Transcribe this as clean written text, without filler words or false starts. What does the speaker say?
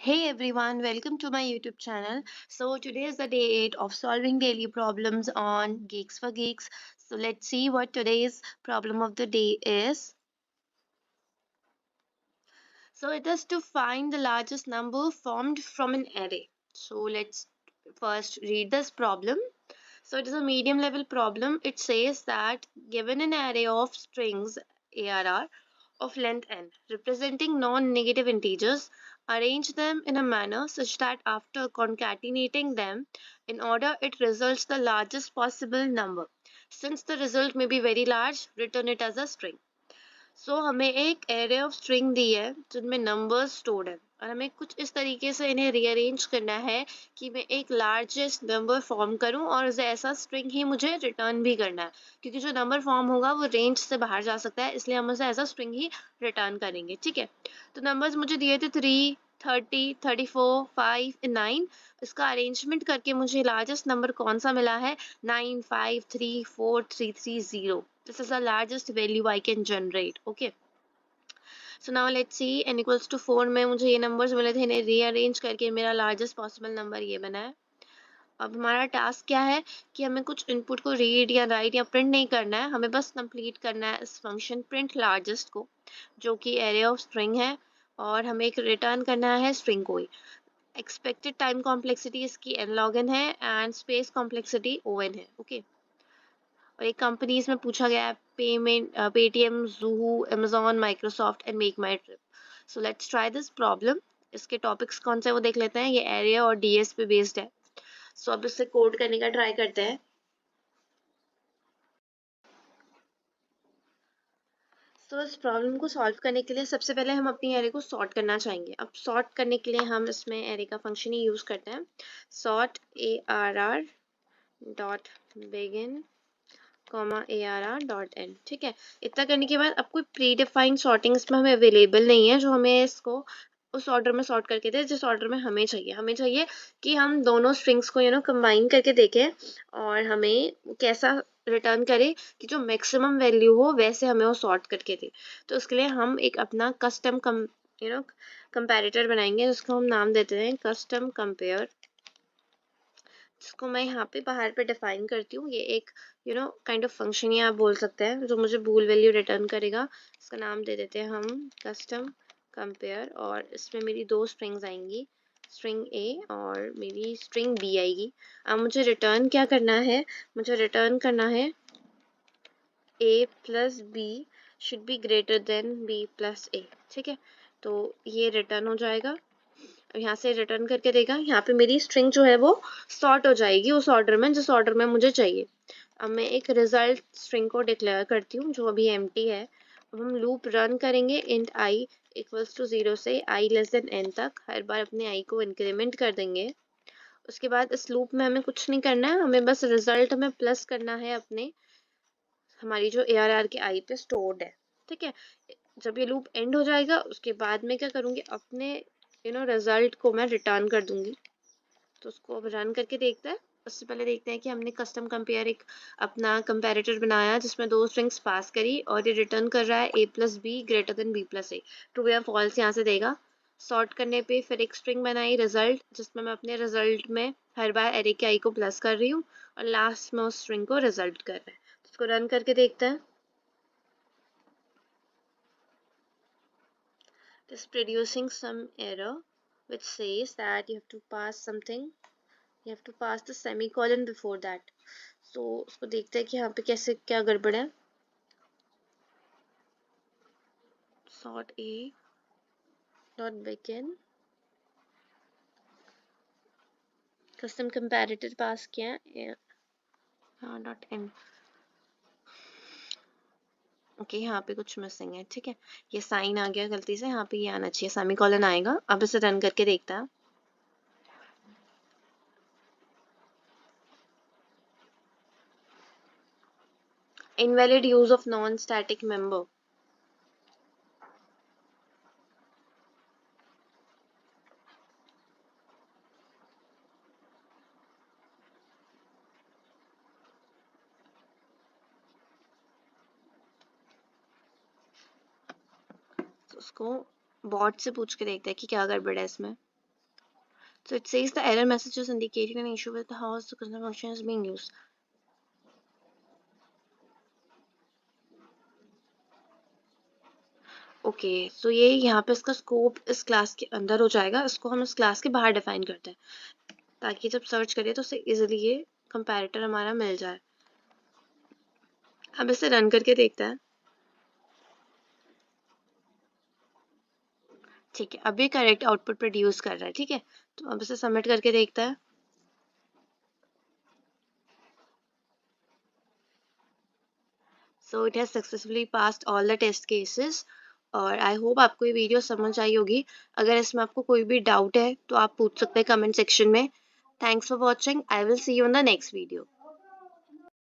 Hey everyone, welcome to my YouTube channel. So today is the day 8 of solving daily problems on Geeks for Geeks. So let's see what today's problem of the day is. So it is to find the largest number formed from an array. So let's first read this problem. So it is a medium level problem. It says that given an array of strings ARR of length n representing non-negative integers, arrange them in a manner such that after concatenating them in order it results the largest possible number. Since the result may be very large, return it as a string. हमें एक array of string दी है जिनमें numbers stored है और हमें कुछ इस तरीके से इन्हें रीअरेंज करना है कि मैं एक लार्जेस्ट नंबर फॉर्म करूं और उसे ऐसा स्ट्रिंग ही मुझे रिटर्न भी करना है क्योंकि जो नंबर फॉर्म होगा वो रेंज से बाहर जा सकता है, इसलिए हम उसे ऐसा स्ट्रिंग ही रिटर्न करेंगे। ठीक है, तो नंबर्स मुझे दिए थे 3, 30, 34, 5 एंड 9। इसका अरेंजमेंट करके मुझे लार्जेस्ट नंबर कौन सा मिला है, 9534330। This is the largest value I can generate. Okay. So now let's see, n equals to 4 में मुझे ये नंबर्स मिले थे, इन्हें रीअरेंज करके मेरा लार्जेस्ट पॉसिबल नंबर ये बना है। अब हमारा टास्क क्या है कि हमें कुछ इनपुट को रीड या राइट या प्रिंट नहीं करना है, हमें बस कंप्लीट करना है इस फंक्शन प्रिंट लार्जेस्ट को, जो कि एरे ऑफ स्ट्रिंग है, और हमें एक रिटर्न करना है स्ट्रिंग को ही। एक्सपेक्टेड टाइम कॉम्प्लेक्सिटी इसकी n log n है and space complexity o n है। ओके, और एक कंपनीज में पूछा गया है payment Paytm, Zoho, Amazon, Microsoft and MakeMyTrip. So let's try this problem. इसके टॉपिक्स कौन से वो देख लेते हैं। ये एरिया और डीएस पे बेस्ड है। सो अब इसे कोड करने का ट्राई करते हैं। तो इस प्रॉब्लम को सॉल्व करने के लिए सबसे पहले हम अपनी एरे को सॉर्ट करना चाहेंगे। अब सॉर्ट करने के लिए हम इसमें एरे का फंक्शन ही यूज करते हैं, sort ARR dot begin comma ARR dot and. ठीक है, इतना करने के बाद अब कोई प्री डिफाइंड सॉर्टिंग इसमें हमें अवेलेबल नहीं है जो हमें इसको उस ऑर्डर में सॉर्ट करके दे जिस ऑर्डर में हमें चाहिए। हमें चाहिए कि हम दोनों स्ट्रिंग्स को कंबाइन करके देखें और हमें कैसा रिटर्न करे कि जो मैक्सिमम वैल्यू हो वैसे हमें वो सॉर्ट करके दे। तो उसके लिए हम एक अपना कस्टम कंपैरेटर बनाएंगे जिसको हम नाम देते हैं कस्टम कंपेयर, जिसको मैं यहाँ पे बाहर पे डिफाइन करती हूँ। ये एक काइंड ऑफ फंक्शन ही आप बोल सकते हैं जो मुझे बूल वैल्यू रिटर्न करेगा। इसका नाम दे देते हैं हम कस्टम कंपेयर, और इसमें मेरी दो स्ट्रिंग्स आएंगी, स्ट्रिंग ए और मेरी स्ट्रिंग बी आएगी। अब मुझे रिटर्न क्या करना है, मुझे रिटर्न करना है a plus B should be greater than b plus A. ठीक है, तो ये रिटर्न हो जाएगा। अब यहाँ से रिटर्न करके देगा, यहाँ पे मेरी स्ट्रिंग जो है वो सॉर्ट हो जाएगी उस ऑर्डर में जिस ऑर्डर में मुझे चाहिए। अब मैं एक रिजल्ट स्ट्रिंग को डिक्लेयर करती हूँ जो अभी एम्प्टी है। अब हम लूप रन करेंगे इंट आई इक्वल्स टू 0 से आई लेस देन n तक, हर बार अपने आई को इंक्रीमेंट कर देंगे। उसके बाद इस लूप में हमें कुछ नहीं करना है, हमें बस रिजल्ट में प्लस करना है अपने हमारी जो ARR के आई पे स्टोर्ड है। ठीक है, जब ये लूप एंड हो जाएगा उसके बाद मैं क्या करूँगी, अपने रिजल्ट को मैं रिटर्न कर दूंगी। तो उसको अब रन करके देखते हैं। उससे पहले देखते हैं कि हमने कस्टम कंपेयर एक अपना कंपैरेटर बनाया जिसमें दो स्ट्रिंग्स पास करी और ये रिटर्न कर रहा है a plus B greater than b plus A. True या फॉल्स यहाँ से देगा। सॉर्ट करने पे फिर एक स्ट्रिंग बनाई रिजल्ट जिसमें मैं अपने रिजल्ट में हर बार एरे के आई को प्लस कर रही हूँ और लास्ट में उस स्ट्रिंग को रिजल्ट कर रहा है। तो उसको रन करके देखते हैं। It is producing some error which says that you have to pass something, you have to pass the semicolon before that. So उसको देखते हैं कि यहाँ पे कैसे क्या गड़बड़ है। sort a dot begin custom comparator पास किया है डॉट एंड। ओके, यहाँ पे कुछ मिसिंग है। ठीक है, ये साइन आ गया गलती से, यहाँ पे ये आना चाहिए, सेमीकोलन आएगा। अब इसे रन करके देखता है। invalid use of non-static member। तो उसको बॉट से पूछ के देखते हैं कि क्या गड़बड़ है इसमें। So it says the error message is indicating an issue with how the customer function is being used. Okay so ये यहाँ पे इसका स्कोप इस क्लास के अंदर हो जाएगा, इसको हम इस क्लास के बाहर डिफाइन करते हैं ताकि जब सर्च करिए तो उसे इजीली ये कंपैरेटर हमारा मिल जाए। अब इसे रन करके देखते हैं। ठीक है, अभी करेक्ट आउटपुट प्रोड्यूस कर रहा है। ठीक है, तो अब इसे सबमिट करके देखते हैं। So it has successfully passed all the test cases. और आई होप आपको ये वीडियो समझ आई होगी। अगर इसमें आपको कोई भी डाउट है तो आप पूछ सकते हैं कमेंट सेक्शन में। Thanks for watching. I will see you in the next video.